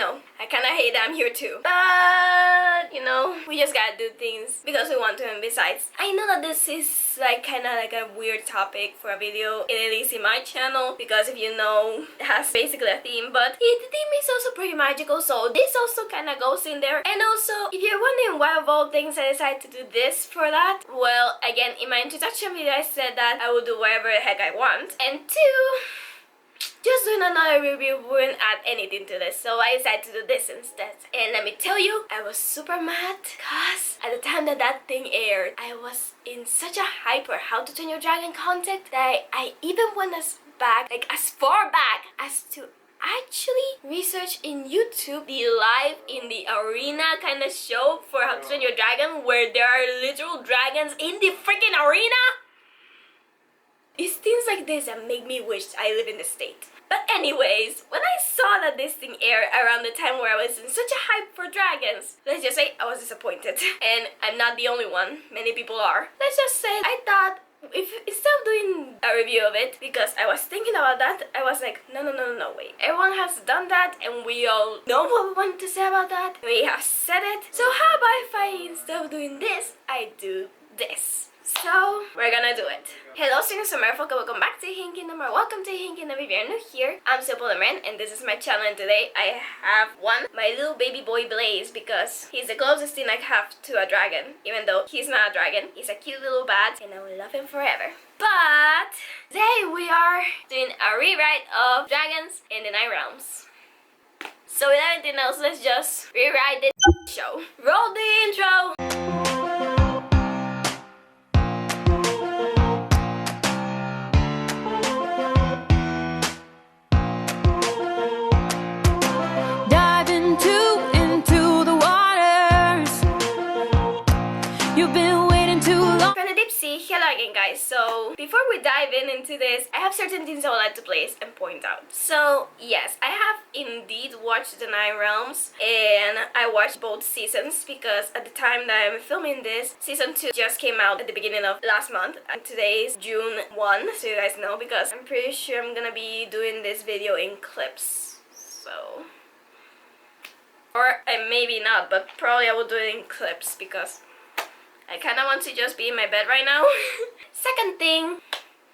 know, I kinda hate that I'm here too. But, you know, we just gotta do things because we want to. And besides, I know that this is like kinda like a weird topic for a video, at least in my channel, because if you know, it has basically a theme, but the theme is also pretty magical, so this also kinda goes in there. And also, if you're wondering why of all things I decided to do this for that, well, again, in my introduction video I said that I would do whatever the heck I want. And two, just doing another review wouldn't add anything to this, so I decided to do this instead. And let me tell you, I was super mad because at the time that thing aired, I was in such a hype for How to Train Your Dragon content that I even went as far back as to actually research in YouTube the live in the arena kind of show for How to Train Your Dragon, where there are literal dragons in the freaking arena. It's things like this that make me wish I live in the state. But anyways, when I saw that this thing aired around the time where I was in such a hype for dragons, let's just say I was disappointed. And I'm not the only one, many people are. Let's just say I thought, if instead of doing a review of it, because I was thinking about that, I was like, no, wait. Everyone has done that and we all know what we want to say about that. We have said it. So how about if I, instead of doing this, I do this? So, we're gonna do it. Hello, students of Merfolk, and welcome back to Hidden Kingdom, or welcome to Hidden Kingdom if you're new here. I'm Meren, and this is my channel, and today I have my little baby boy Blaze, because he's the closest thing I have to a dragon. Even though he's not a dragon, he's a cute little bat, and I will love him forever. But, today we are doing a rewrite of Dragons in the Nine Realms. So without anything else, let's just rewrite this show. Roll the intro! Hello again, guys. So before we dive into this, I have certain things I would like to place and point out. So yes, I have indeed watched the Nine Realms, and I watched both seasons because at the time that I'm filming this, season 2 just came out at the beginning of last month, and today is June 1, so you guys know, because I'm pretty sure I'm gonna be doing this video in clips. So, or maybe not, but probably I will do it in clips because I kind of want to just be in my bed right now. Second thing,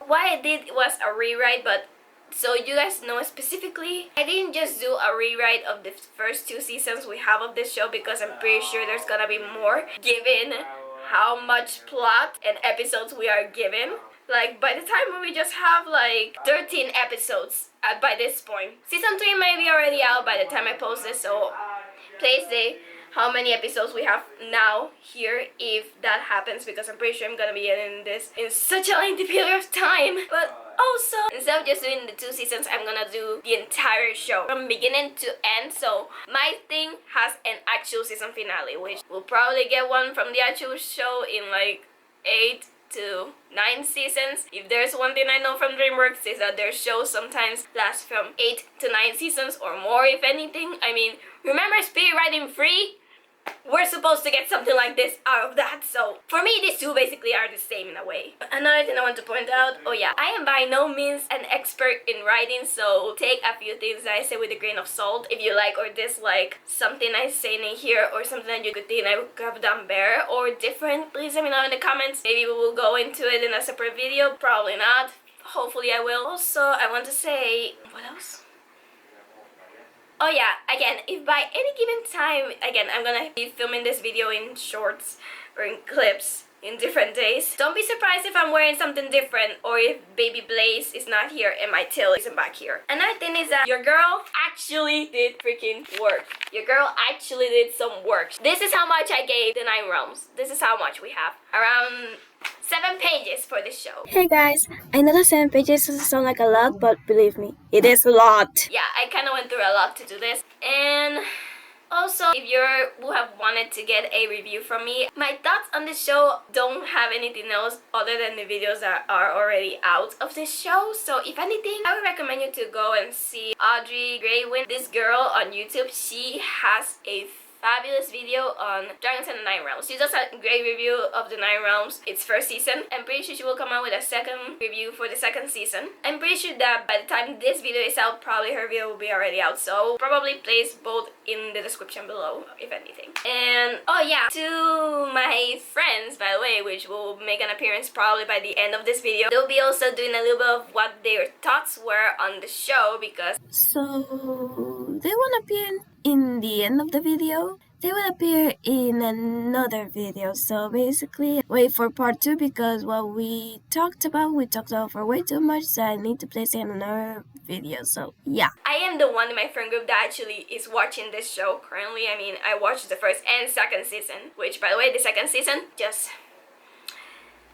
what I did was a rewrite, but so you guys know specifically, I didn't just do a rewrite of the first 2 seasons we have of this show because I'm pretty sure there's gonna be more given how much plot and episodes we are given. Like, by the time we just have like 13 episodes by this point. Season 3 may be already out by the time I post this, so please say how many episodes we have now here if that happens, because I'm pretty sure I'm gonna be editing this in such a lengthy period of time. But also, instead of just doing the 2 seasons, I'm gonna do the entire show from beginning to end. So my thing has an actual season finale, which we'll probably get one from the actual show in like 8 to 9 seasons. If there's one thing I know from DreamWorks, is that their shows sometimes last from 8 to 9 seasons or more, if anything. I mean, remember Speed Riding Free? We're supposed to get something like this out of that, so for me these 2 basically are the same in a way. Another thing I want to point out, oh yeah, I am by no means an expert in writing, so take a few things that I say with a grain of salt. If you like or dislike something I say in here, or something that you could think I could have done better or different, please let me know in the comments. Maybe we will go into it in a separate video, probably not. Hopefully I will. Also, I want to say, what else? Oh yeah, again, if by any given time, again, I'm gonna be filming this video in shorts or in clips in different days, don't be surprised if I'm wearing something different, or if baby Blaze is not here and my tail isn't back here. Another thing is that your girl actually did freaking work. Your girl actually did some work. This is how much I gave the Nine Realms. This is how much we have. Around 7 pages for this show. Hey guys, I know that 7 pages doesn't sound like a lot, but believe me, it is a lot. Yeah, I kind of went through a lot to do this. And also, if you who have wanted to get a review from me, my thoughts on this show don't have anything else other than the videos that are already out of this show. So if anything, I would recommend you to go and see Audrey Graywin. This girl on YouTube, she has a fabulous video on Dragons and the Nine Realms. She does a great review of the Nine Realms, its first season. I'm pretty sure she will come out with a second review for the second season. I'm pretty sure that by the time this video is out, probably her video will be already out, so probably place both in the description below, if anything. And oh yeah, to my friends, by the way, which will make an appearance probably by the end of this video, they'll be also doing a little bit of what their thoughts were on the show, because So they won't appear in the end of the video. They will appear in another video. So basically, wait for part 2 because what we talked about for way too much. So I need to place it in another video. So yeah. I am the one in my friend group that actually is watching this show currently. I mean, I watched the first and second season, which by the way, the second season just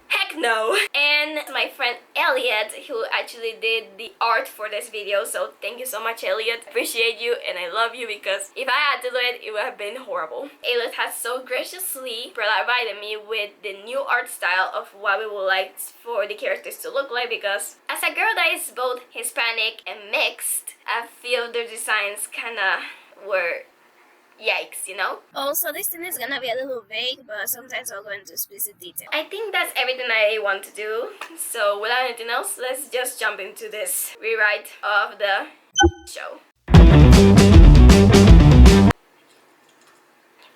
heck no. And my friend Elliot, who actually did the art for this video, so thank you so much, Elliot. Appreciate you and I love you, because if I had to do it, it would have been horrible. Elliot has so graciously provided me with the new art style of what we would like for the characters to look like, because as a girl that is both Hispanic and mixed, I feel the designs kinda were yikes, you know? Also, this thing is gonna be a little vague, but sometimes I'll go into explicit detail. I think that's everything I want to do. So without anything else, let's just jump into this rewrite of the show.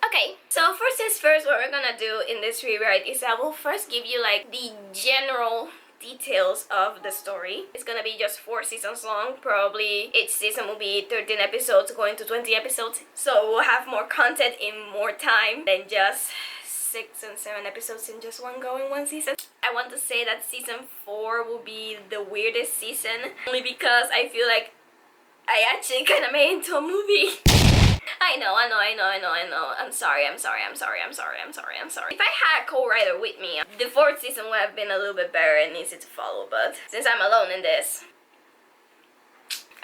Okay, so first things first, what we're gonna do in this rewrite is I will first give you like the general details of the story. It's gonna be just 4 seasons long. Probably each season will be 13 episodes going to 20 episodes, so we'll have more content in more time than just 6 and 7 episodes in just one go in one season. I want to say that season 4 will be the weirdest season, only because I feel like I actually kind of made it into a movie. I know. I'm sorry. If I had a co-writer with me, the 4th season would have been a little bit better and easy to follow, but since I'm alone in this,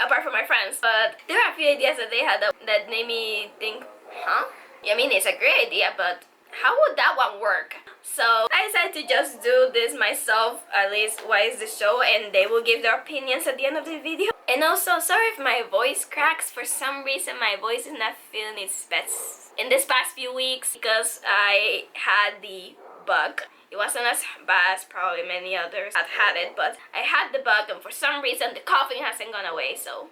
apart from my friends, but there are a few ideas that they had that made me think, huh? I mean, it's a great idea, but how would that one work? So I decided to just do this myself, at least what is the show, and they will give their opinions at the end of the video. And also, sorry if my voice cracks. For some reason, my voice is not feeling its best in this past few weeks because I had the bug. It wasn't as bad as probably many others had it, but I had the bug, and for some reason, the coughing hasn't gone away, so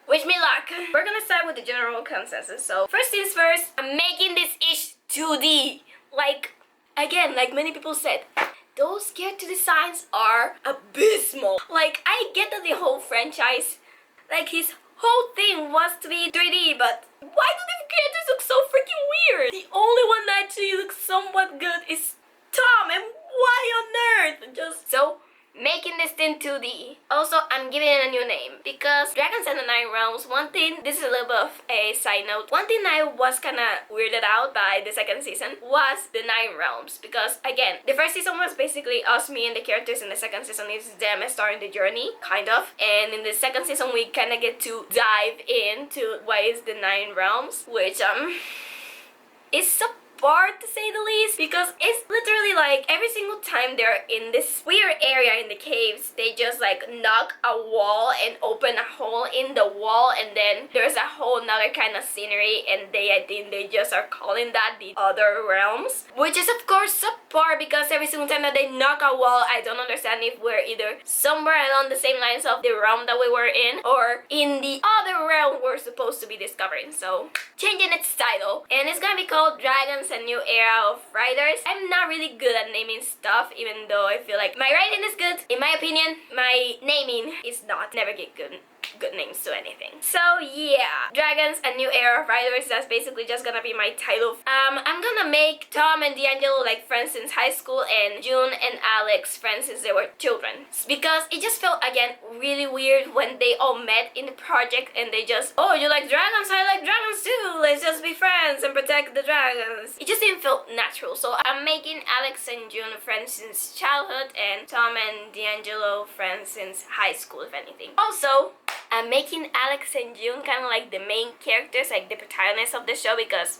wish me luck. We're gonna start with the general consensus. So first things first, I'm making this ish 2D. Like, again, like many people said, those character designs are abysmal. Like, I get that the whole franchise, like his whole thing was to be 3D, but why do the characters look so freaking weird? The only one that actually looks somewhat good is Tom, and why on earth? Just so making this thing 2D. Also, I'm giving it a new name because Dragons and the Nine Realms, one thing, this is a little bit of a side note, one thing I was kind of weirded out by the second season was the Nine Realms, because again, the first season was basically us, me, and the characters, and the second season is them starting the journey, kind of, and in the second season we kind of get to dive into what is the Nine Realms, which is so hard to say the least, because it's literally like every single time they're in this weird area in the caves, they just like knock a wall and open a hole in the wall, and then there's a whole nother kind of scenery, and I think they just are calling that the other realms, which is of course subpar because every single time that they knock a wall, I don't understand if we're either somewhere along the same lines of the realm that we were in, or in the other realm we're supposed to be discovering. So changing its title, and it's gonna be called Dragons, a New Era of Writers. I'm not really good at naming stuff, even though I feel like my writing is good. In my opinion, my naming is not. Never get good names to anything. So yeah, Dragons, a New Era of Writers, that's basically just gonna be my title. I'm gonna make Tom and D'Angelo like friends since high school, and June and Alex friends since they were children, because it just felt again really weird when they all met in the project and they just, oh, you like dragons, I like dragons too, let's just be friends and protect the dragons. It just didn't feel natural. So I'm making Alex and June friends since childhood, and Tom and D'Angelo friends since high school, if anything. Also, I'm making Alex and June kind of like the main characters, like the protagonists of the show, because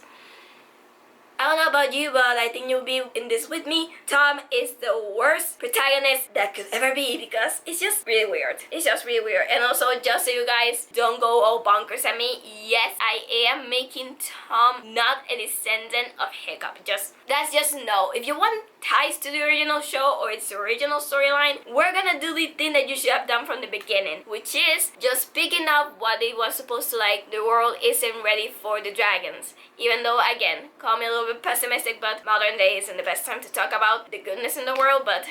I don't know about you, but I think you'll be in this with me. Tom is the worst protagonist that could ever be because it's just really weird. It's just really weird. And also, just so you guys don't go all bonkers at me, yes, I am making Tom not a descendant of Hiccup. That's just no. If you want ties to the original show or its original storyline, we're gonna do the thing that you should have done from the beginning, which is just picking up what it was supposed to like. The world isn't ready for the dragons. Even though, again, call me a little bit pessimistic, but modern day isn't the best time to talk about the goodness in the world, but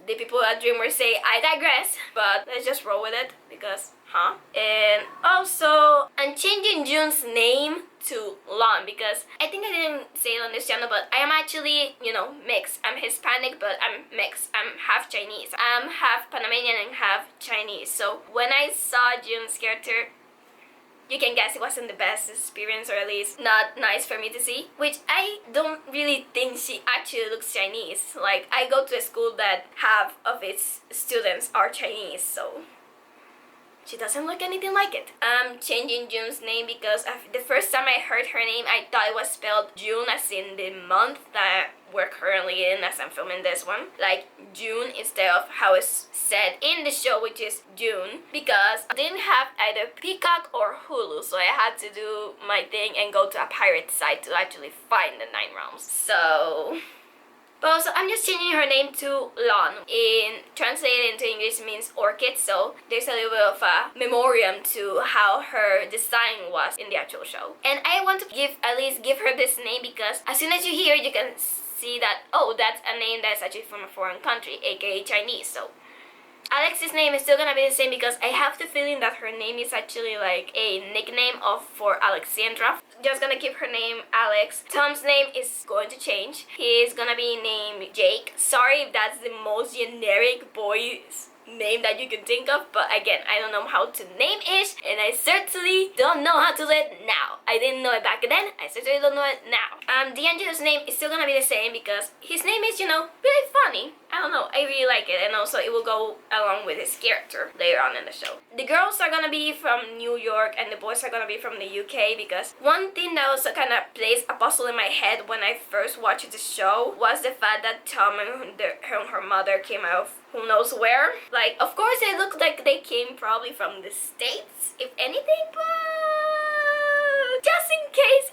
the people at DreamWorks say I digress, but let's just roll with it because, huh? And also, I'm changing June's name to Lon because I think I didn't say it on this channel, but I am actually, mixed. I'm Hispanic, but I'm mixed. I'm half Chinese. I'm half Panamanian and half Chinese. So when I saw June's character, you can guess it wasn't the best experience, or at least not nice for me to see. Which I don't really think she actually looks Chinese. Like, I go to a school that half of its students are Chinese, so she doesn't look anything like it. I'm changing June's name because the first time I heard her name, I thought it was spelled June as in the month that we're currently in as I'm filming this one. Like June instead of how it's said in the show, which is June. Because I didn't have either Peacock or Hulu, so I had to do my thing and go to a pirate site to actually find the 9 realms. So... But also, I'm just changing her name to Lon. Translated into English means orchid, so there's a little bit of a memoriam to how her design was in the actual show. And I want to at least give her this name because as soon as you hear it, you can see that, oh, that's a name that's actually from a foreign country, aka Chinese. So Alex's name is still gonna be the same because I have the feeling that her name is actually like a nickname for Alexandra. Just gonna keep her name Alex. Tom's name is going to change. He's gonna be named Jake. Sorry if that's the most generic boy's name that you can think of, but again, I don't know how to name it, and I certainly don't know how to do it now. I didn't know it back then, I certainly don't know it now. D'Angelo's name is still gonna be the same because his name is, really funny. I don't know, I really like it, and also it will go along with his character later on in the show. The girls are gonna be from New York and the boys are gonna be from the UK because one thing that also kind of plays a puzzle in my head when I first watched the show was the fact that Tom and her mother came out of who knows where. Like, of course they look like they came probably from the States, if anything, but just in case,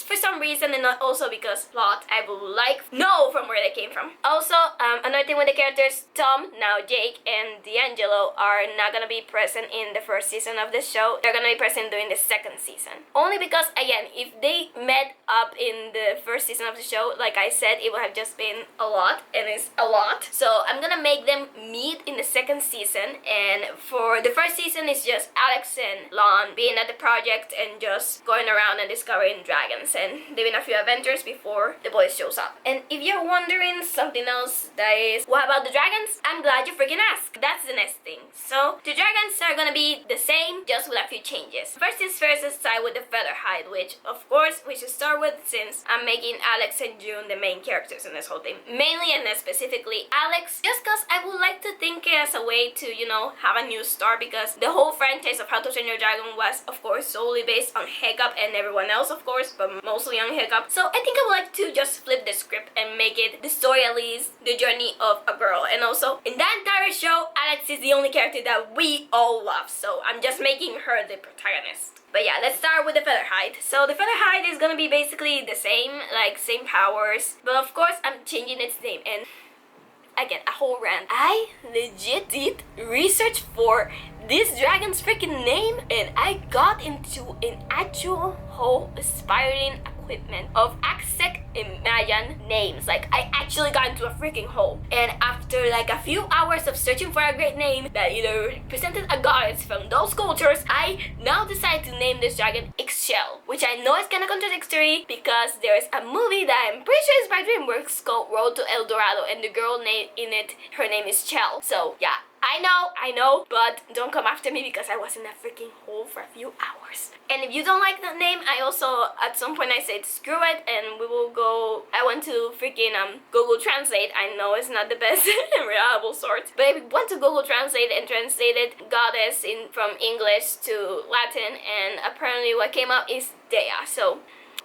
for some reason, and not also because plot, I would like know from where they came from. Also, another thing with the characters, Tom, now Jake, and D'Angelo are not gonna be present in the first season of the show. They're gonna be present during the second season. Only because, again, if they met up in the first season of the show, like I said, it would have just been a lot, and it's a lot. So I'm gonna make them meet in the second season, and for the first season, it's just Alex and Lon being at the project and just going around and discovering dragons and doing a few adventures before the boys shows up. And if you're wondering something else, that is, what about the dragons? I'm glad you freaking asked. That's the next thing. So the dragons are gonna be the same, just with a few changes. First things first, let's start with the feather hide, which of course we should start with since I'm making Alex and June the main characters in this whole thing. Mainly and specifically Alex, just because I would like to think it as a way to, have a new start, because the whole franchise of How to Train Your Dragon was of course solely based on Hiccup and everyone else, of course, but mostly on Hiccup. So I think I would like to just flip the script and make it the story, at least the journey of a girl. And also in that entire show, Alex is the only character that we all love, so I'm just making her the protagonist. But yeah, let's start with the feather hide. So the feather hide is gonna be basically the same, like same powers, but of course I'm changing its name. And again, a whole rant. I legit did research for this dragon's freaking name, and I got into an actual whole aspiring equipment of Accent Imagine names. Like, I actually got into a freaking hole. And after like a few hours of searching for a great name that either represented a goddess from those cultures, I now decided to name this dragon Ixchel, which I know is kind of contradictory because there's a movie that I'm pretty sure is by DreamWorks called Road to El Dorado, and the girl name in it, her name is Chell. So yeah, I know, but don't come after me because I was in a freaking hole for a few hours. And if you don't like that name, I also, at some point I said screw it and we will go, I went to freaking Google Translate. I know it's not the best and reliable source, but I went to Google Translate and translated goddess from English to Latin, and apparently what came up is Dea. So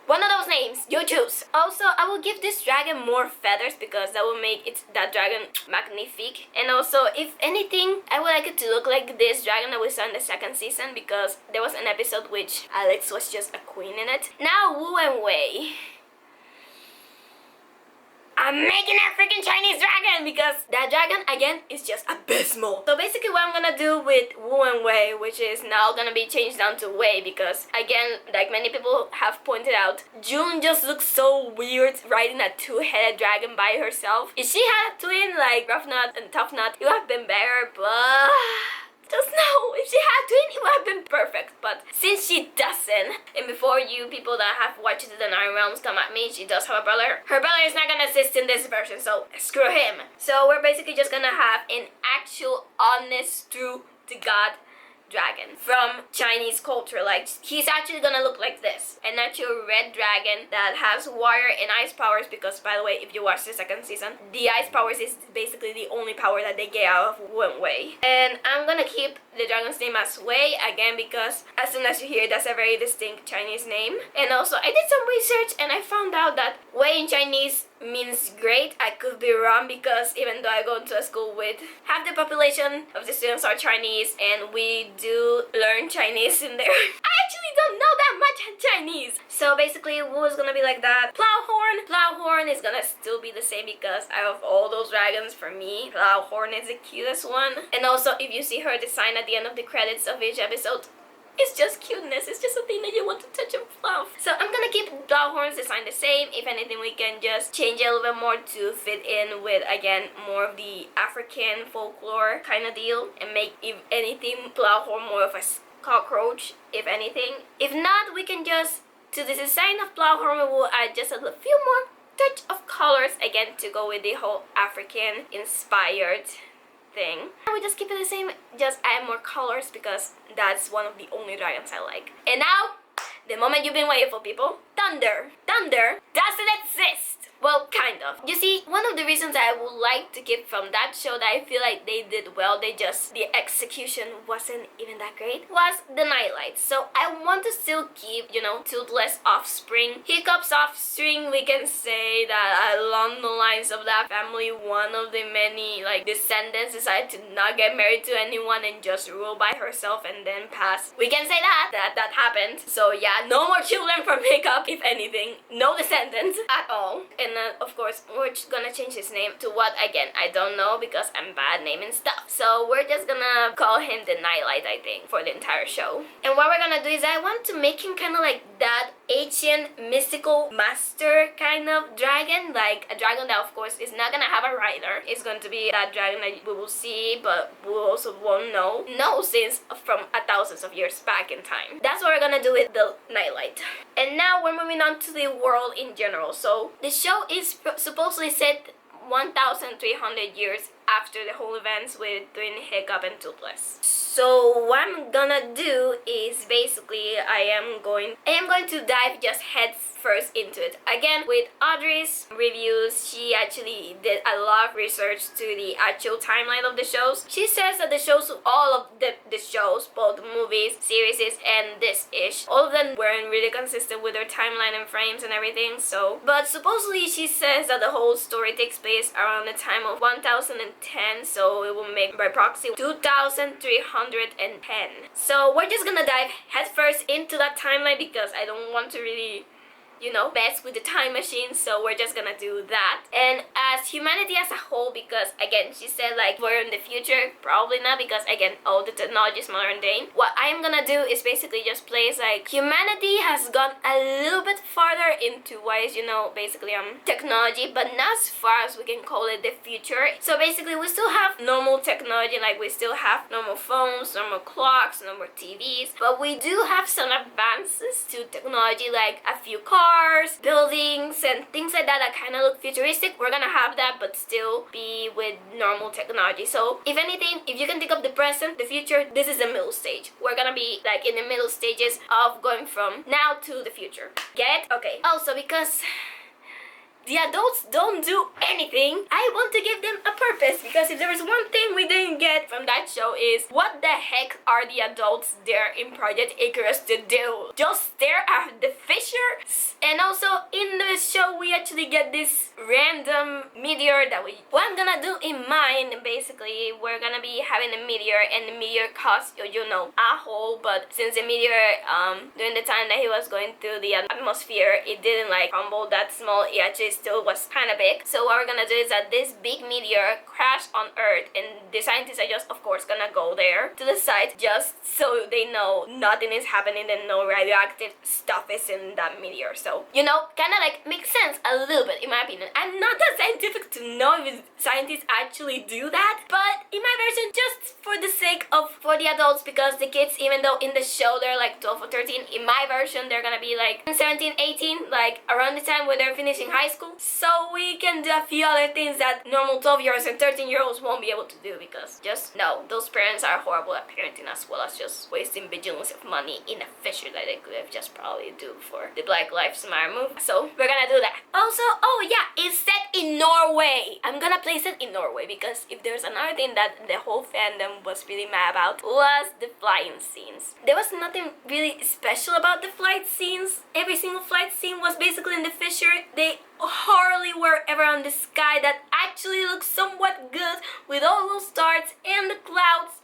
One of those names, you choose. Also, I will give this dragon more feathers because that will make that dragon magnifique. And also, if anything, I would like it to look like this dragon that we saw in the second season because there was an episode which Alex was just a queen in it. Now, Wu and Wei. I'm making a freaking Chinese dragon because that dragon again is just abysmal. So basically what I'm gonna do with Wu and Wei, which is now gonna be changed down to Wei because again, like many people have pointed out, June just looks so weird riding a two-headed dragon by herself. If she had a twin like Rough Nut and Tough Nut, it would have been better, but just know, if she had twin, it would have been perfect. But since she doesn't, and before you people that have watched the Nine Realms come at me, she does have a brother. Her brother is not gonna assist in this version, so screw him. So we're basically just gonna have an actual, honest, true to God dragon from Chinese culture. Like, he's actually gonna look like this, an actual red dragon that has water and ice powers because, by the way, if you watch the second season, the ice powers is basically the only power that they get out of Wu and Wei. And I'm gonna keep the dragon's name as Wei again because as soon as you hear it, that's a very distinct Chinese name. And also I did some research and I found out that Wei in Chinese means great. I could be wrong because even though I go to a school with half the population of the students are Chinese and we do learn Chinese in there, I actually don't know that much Chinese. So basically Wu is gonna be like that. Plowhorn is gonna still be the same because out of all those dragons, for me, Plowhorn is the cutest one. And also if you see her design at the end of the credits of each episode, it's just cuteness. It's just a thing that you want to touch and fluff. So I'm gonna keep Plowhorn's design the same. If anything, we can just change it a little bit more to fit in with, again, more of the African folklore kind of deal and make, if anything, Plowhorn more of a cockroach, if anything. If not, we can just, to the design of Plowhorn, we will add just a few more touch of colors, again, to go with the whole African inspired thing. And we just keep it the same, just add more colors because that's one of the only dragons I like. And now, the moment you've been waiting for, people. Thunder. Thunder doesn't exist. Well, kind of. You see, one of the reasons I would like to keep from that show that I feel like they did well, the execution wasn't even that great, was the Nightlight. So I want to still keep, you know, Toothless offspring. Hiccup's offspring, we can say that along the lines of that family, one of the many, like, descendants decided to not get married to anyone and just rule by herself and then pass. We can say that happened. So yeah, no more children from Hiccup, if anything. No descendants at all. And of course, we're just gonna change his name to what, again, I don't know because I'm bad naming stuff. So we're just gonna call him the Nightlight, I think, for the entire show. And what we're gonna do is I want to make him kind of like that ancient mystical master kind of dragon, like a dragon that of course is not gonna have a rider. It's going to be that dragon that we will see, but we also won't know since from thousands of years back in time. That's what we're gonna do with the Nightlight. And now we're moving on to the world in general. So the show is supposedly set 1,300 years after the whole events with Twin, Hiccup, and Toothless. So what I'm gonna do is basically I am going to dive just head first into it. Again, with Audrey's reviews, she actually did a lot of research to the actual timeline of the shows. She says that the shows, all of the shows, both movies, series, and this-ish, all of them weren't really consistent with their timeline and frames and everything, so. But supposedly she says that the whole story takes place around the time of 1010, so it will make by proxy 2310. So we're just gonna dive headfirst into that timeline because I don't want to really, you know, mess with the time machine, so we're just gonna do that. And as humanity as a whole, because again, she said like we're in the future, probably not because again, all the technology is modern day. What I'm gonna do is basically just place like humanity has gone a little bit farther into what is, you know, basically technology, but not as far as we can call it the future. So basically we still have normal technology, like we still have normal phones, normal clocks, normal TVs, but we do have some advances to technology, like a few cars, buildings, and things like that kind of look futuristic. We're gonna have that, but still be with normal technology. So if anything, if you can think of the present, the future, this is the middle stage. We're gonna be like in the middle stages of going from now to the future. Get it? Okay. Also, because the adults don't do anything, I want to give them a purpose, because if there was one thing we didn't get from that show is what the heck are the adults there in Project Icarus to do? Just stare at the fissure? And also in the show we actually get this random meteor that what I'm gonna do in mine, basically we're gonna be having a meteor, and the meteor caused, you know, a hole, but since the meteor during the time that he was going through the atmosphere, it didn't like crumble that small, it actually still was kind of big. So what we're gonna do is that this big meteor crashed on Earth, and the scientists are just of course gonna go there to the site just so they know nothing is happening and no radioactive stuff is in that meteor. So, you know, kind of like makes sense a little bit in my opinion. I'm not that scientific to know if scientists actually do that, but in my version, just for the sake of for the adults, because the kids, even though in the show they're like 12 or 13, in my version they're gonna be like 17, 18, like around the time where they're finishing high school. So we can do a few other things that normal 12-year-olds and 13-year-olds won't be able to do, because just no, those parents are horrible at parenting, as well as just wasting bajillions of money in a fissure that they could have just probably do for the Black Lives Matter movement. So we're gonna do that. Also, oh yeah, it's set in Norway. I'm gonna place it in Norway, because if there's another thing that the whole fandom was really mad about was the flying scenes. There was nothing really special about the flight scenes. Every single flight scene was basically in the fissure. They hardly were ever on the sky that actually looks somewhat good with all those stars and the clouds,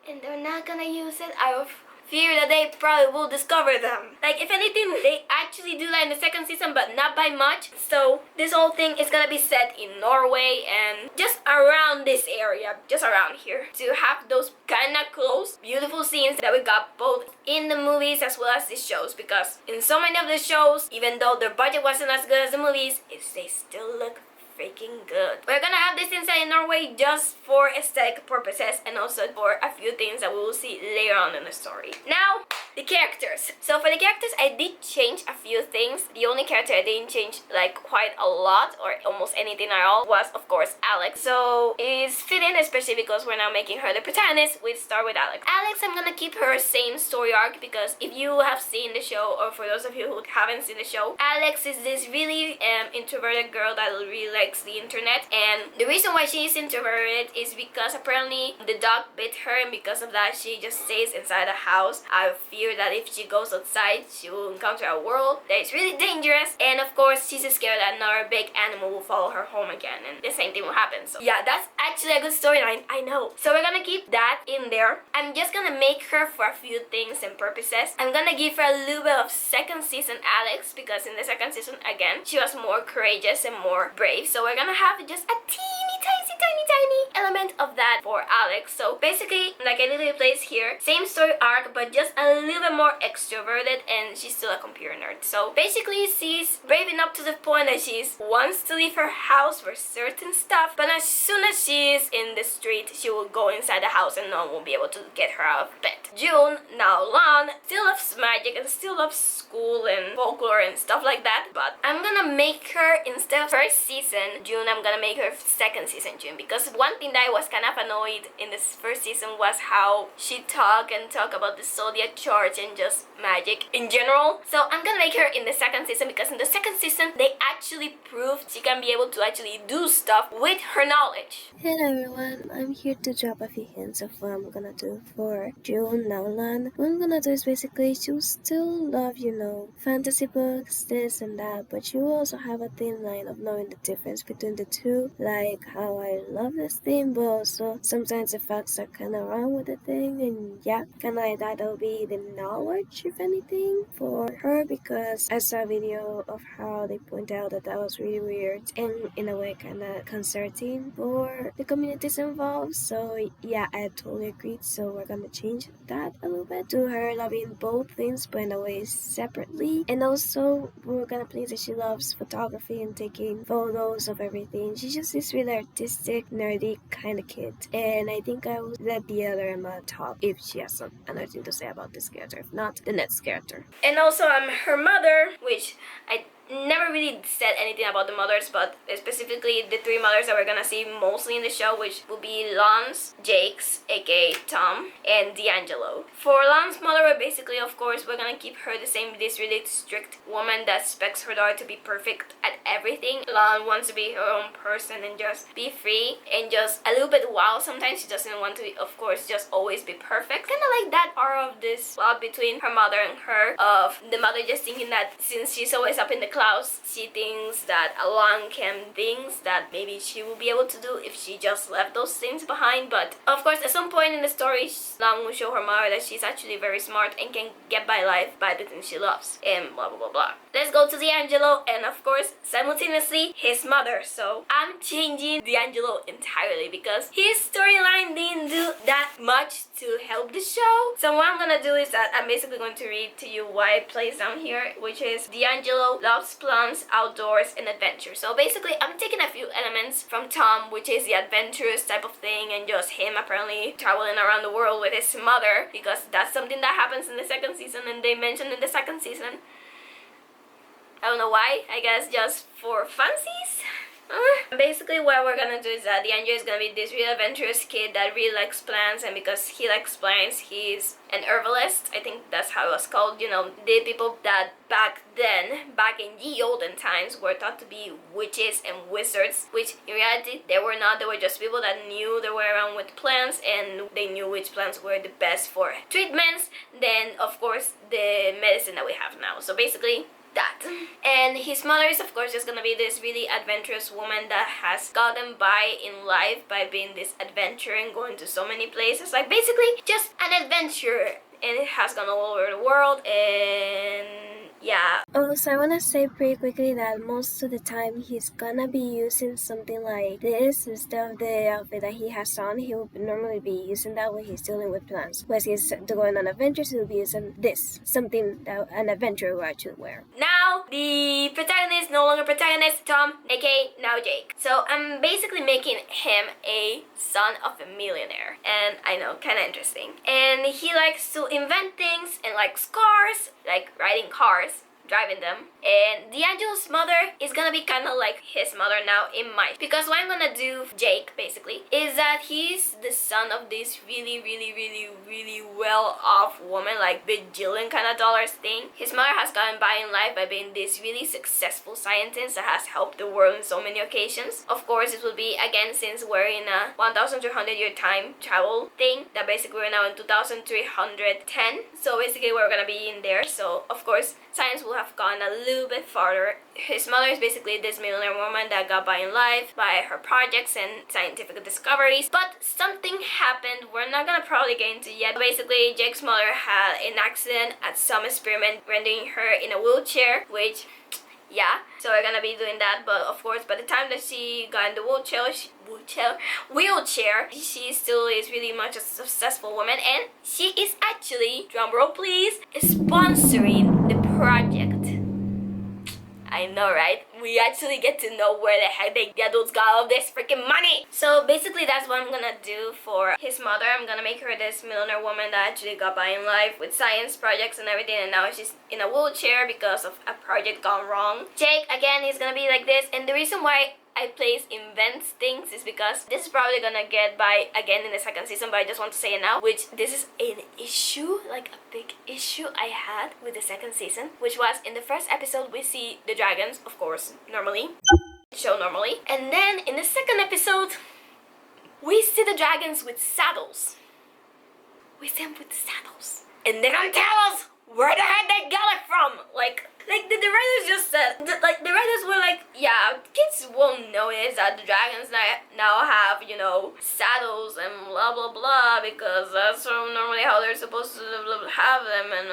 and they're not gonna use it out of fear that they probably will discover them. Like, if anything, they actually do that in the second season, but not by much. So this whole thing is gonna be set in Norway and just around this area, just around here, to have those kind of close, beautiful scenes that we got both in the movies as well as the shows, because in so many of the shows, even though their budget wasn't as good as the movies, they still look freaking good. We're gonna have this inside in Norway just for aesthetic purposes, and also for a few things that we will see later on in the story. Now, the characters. So for the characters, I did change a few things. The only character I didn't change like quite a lot or almost anything at all was of course Alex. So it's fitting, especially because we're now making her the protagonist. We start with Alex. Alex, I'm gonna keep her same story arc, because if you have seen the show, or for those of you who haven't seen the show, Alex is this really introverted girl that really likes the internet, and the reason why she is introverted is because apparently the dog bit her, and because of that she just stays inside the house out of fear that if she goes outside she will encounter a world that is really dangerous, and of course she's scared that another big animal will follow her home again and the same thing will happen. So yeah, that's actually a good storyline, I know. So we're gonna keep that in there. I'm just gonna make her for a few things and purposes. I'm gonna give her a little bit of second season Alex, because in the second season again she was more courageous and more brave. So we're gonna have just a teeny tiny element of that for Alex. So basically, like I literally place here, same story arc, but just a little bit more extroverted, and she's still a computer nerd. So basically, she's brave enough to the point that she wants to leave her house for certain stuff, but as soon as she's in the street, she will go inside the house and no one will be able to get her out of bed. June, now Lan, still loves magic and still loves school and folklore and stuff like that, but I'm gonna make her, instead of first season June, I'm gonna make her second season June, because one thing that I was kind of annoyed in this first season was how she talk about the zodiac chart and just magic in general. So I'm gonna make her in the second season, because in the second season they actually proved she can be able to actually do stuff with her knowledge. Hello everyone, I'm here to drop a few hints of what I'm gonna do for June Naulan. What I'm gonna do is basically she'll still love, you know, fantasy books, this and that, but she will also have a thin line of knowing the difference between the two, like how I love this thing, but also sometimes the facts are kinda wrong with the thing, and yeah, kinda like that'll be the knowledge, if anything, for her, because I saw a video of how they point out that was really weird and in a way kinda concerning for the communities involved. So yeah, I totally agreed. So we're gonna change that a little bit to her loving both things but in a way separately. And also we're gonna place that she loves photography and taking photos of everything. She's just this really artistic, nerdy kind of kid. And I think I will let the other Emma talk if she has another thing to say about this character. If not, the next character. And also I'm her mother, which I never really said anything about the mothers, but specifically the three mothers that we're gonna see mostly in the show, which will be Lance, Jake's, aka Tom, and D'Angelo. For Lance's mother, we're basically, of course, we're gonna keep her the same, this really strict woman that expects her daughter to be perfect at everything. Lance wants to be her own person and just be free and just a little bit wild. Sometimes she doesn't want to, of course, just always be perfect. Kind of like that part of this plot between her mother and her, of the mother just thinking that since she's always up in the clouds, she thinks that Alan can things that maybe she will be able to do if she just left those things behind. But of course, at some point in the story, Lang will show her mother that she's actually very smart and can get by life by the things she loves and blah blah blah blah. Let's go to D'Angelo and of course simultaneously his mother. So I'm changing D'Angelo entirely because his storyline didn't do that much to help the show. So what I'm gonna do is that I'm basically going to read to you why it plays down here, which is D'Angelo loves plants, outdoors, and adventure. So basically I'm taking a few elements from Tom, which is the adventurous type of thing, and just him apparently traveling around the world with his mother, because that's something that happens in the second season and they mentioned in the second season. I don't know why, I guess just for funsies? Basically what we're gonna do is that D'Angelo is gonna be this really adventurous kid that really likes plants, and because he likes plants, he's an herbalist. I think that's how it was called. You know, the people that back in the olden times, were thought to be witches and wizards, which in reality they were not. They were just people that knew they were around with plants and they knew which plants were the best for treatments than, of course, the medicine that we have now. So basically that. And his mother is of course just gonna be this really adventurous woman that has gotten by in life by being this adventurer and going to so many places, like basically just an adventure, and it has gone all over the world. And yeah. Also, I want to say pretty quickly that most of the time he's gonna be using something like this instead of the outfit that he has on. He will normally be using that when he's dealing with plants. When he's going on adventures, he'll be using this, something that an adventurer will actually wear. Now, the protagonist, no longer protagonist, Tom, aka now Jake. So I'm basically making him a son of a millionaire. And I know, kind of interesting. And he likes to invent things and likes cars, like riding cars, driving them. And D'Angelo's mother is gonna be kind of like his mother now in my, because what I'm gonna do Jake basically is that he's the son of this really well off woman, like bajillion kind of dollars thing. His mother has gotten by in life by being this really successful scientist that has helped the world in so many occasions. Of course, it will be again, since we're in a 1,300-year time travel thing, that basically we're now in 2,310. So basically we're gonna be in there. So of course science will have gone a little bit farther. His mother is basically this millionaire woman that got by in life by her projects and scientific discoveries. But something happened we're not gonna probably get into yet. Basically, Jake's mother had an accident at some experiment, rendering her in a wheelchair, which, yeah, so we're gonna be doing that. But of course, by the time that she got in the wheelchair, she still is really much a successful woman, and she is actually, drumroll please, sponsoring the project. I know, right? We actually get to know where the heck the adults got all this freaking money. So basically that's what I'm gonna do for his mother. I'm gonna make her this millionaire woman that actually got by in life with science projects and everything, and now she's in a wheelchair because of a project gone wrong. Jake, again, he's gonna be like this, and the reason why I place invents things is because this is probably gonna get by again in the second season, but I just want to say it now, which this is an issue, like a big issue I had with the second season, which was in the first episode we see the dragons, of course, normally, and then in the second episode we see the dragons with saddles. We see them with the saddles, and they don't tell us where the heck they got it from. Like the writers just said, the writers were like, yeah, kids won't notice that the dragons now have, you know, saddles and blah blah blah, because that's normally how they're supposed to have them, and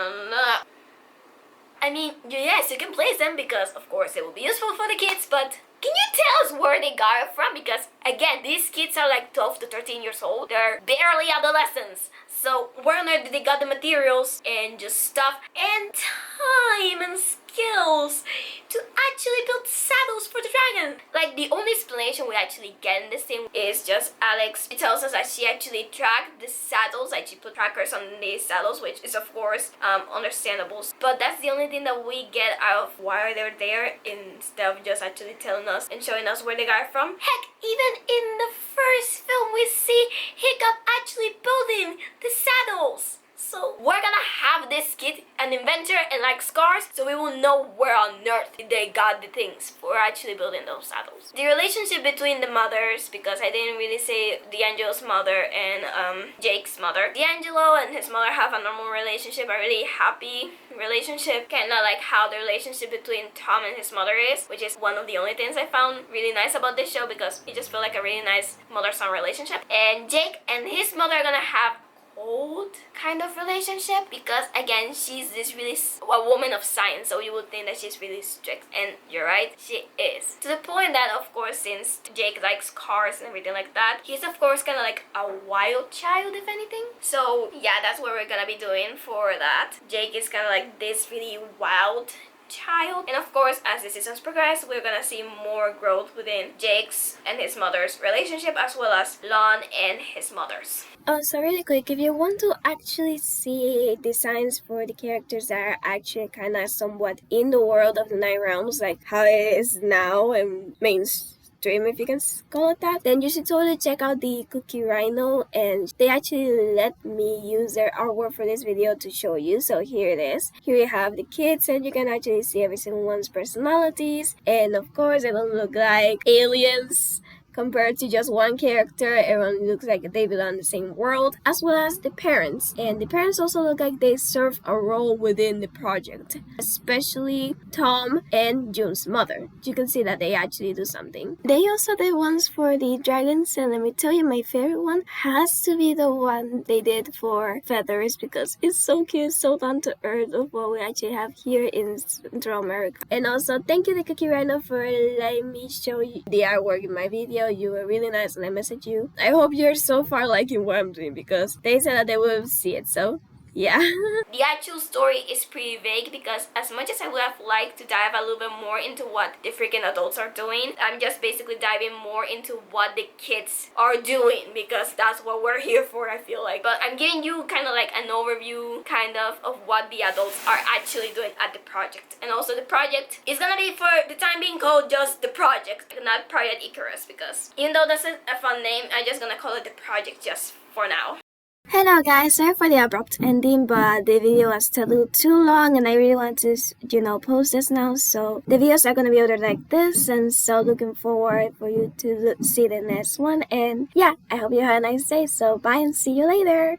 I mean, yes, you can place them because of course it will be useful for the kids, but can you tell us where they got it from? Because again, these kids are like 12 to 13 years old. They're barely adolescents. So where on earth did they got the materials and just stuff and time and skills to actually build saddles for the dragon? Like, the only explanation we actually get in this scene is just Alex. She tells us that she actually tracked the saddles, like she put trackers on these saddles, which is of course understandable. But that's the only thing that we get out of why they're there, instead of just actually telling us and showing us where they got from. Heck, even in the first film we see Hiccup actually building the saddles. So we're gonna have this kid an inventor and like scars, so we will know where on earth they got the things for actually building those saddles. The relationship between the mothers, because I didn't really say D'Angelo's mother and Jake's mother. D'Angelo and his mother have a normal relationship, a really happy relationship, kind of like how the relationship between Tom and his mother is, which is one of the only things I found really nice about this show, because it just felt like a really nice mother-son relationship. And Jake and his mother are gonna have old kind of relationship, because again, she's this really a woman of science, so you would think that she's really strict, and you're right, she is, to the point that of course, since Jake likes cars and everything like that, he's of course kind of like a wild child, if anything. So yeah, that's what we're gonna be doing for that. Jake is kind of like this really wild child, and of course, as the seasons progress, we're gonna see more growth within Jake's and his mother's relationship, as well as Lon and his mother's. So really quick, if you want to actually see designs for the characters that are actually kind of somewhat in the world of the Nine Realms, like how it is now and mainstream, if you can call it that, then you should totally check out the Cookie Rhino, and they actually let me use their artwork for this video to show you. So here it is. Here we have the kids, and you can actually see every single one's personalities, and of course they don't look like aliens. Compared to just one character, everyone looks like they belong in the same world, as well as the parents. And the parents also look like they serve a role within the project, especially Tom and June's mother. You can see that they actually do something. They also did ones for the dragons, and let me tell you, my favorite one has to be the one they did for Feathers, because it's so cute, so down to earth of what we actually have here in Central America. And also, thank you to Cookie Rhino for letting me show you the artwork in my video. You were really nice and I messaged you. I hope you're so far liking what I'm doing, because they said that they will see it, so yeah. The actual story is pretty vague, because as much as I would have liked to dive a little bit more into what the freaking adults are doing, I'm just basically diving more into what the kids are doing, because that's what we're here for, I feel like. But I'm giving you kind of like an overview kind of what the adults are actually doing at the project. And also the project is gonna be, for the time being, called just the project, not Project Icarus, because even though that's a fun name, I'm just gonna call it the project just for now. Hello guys, sorry for the abrupt ending, but the video was a little too long and I really want to, post this now. So the videos are going to be ordered like this, and so looking forward for you to see the next one. And yeah, I hope you have a nice day. So bye and see you later.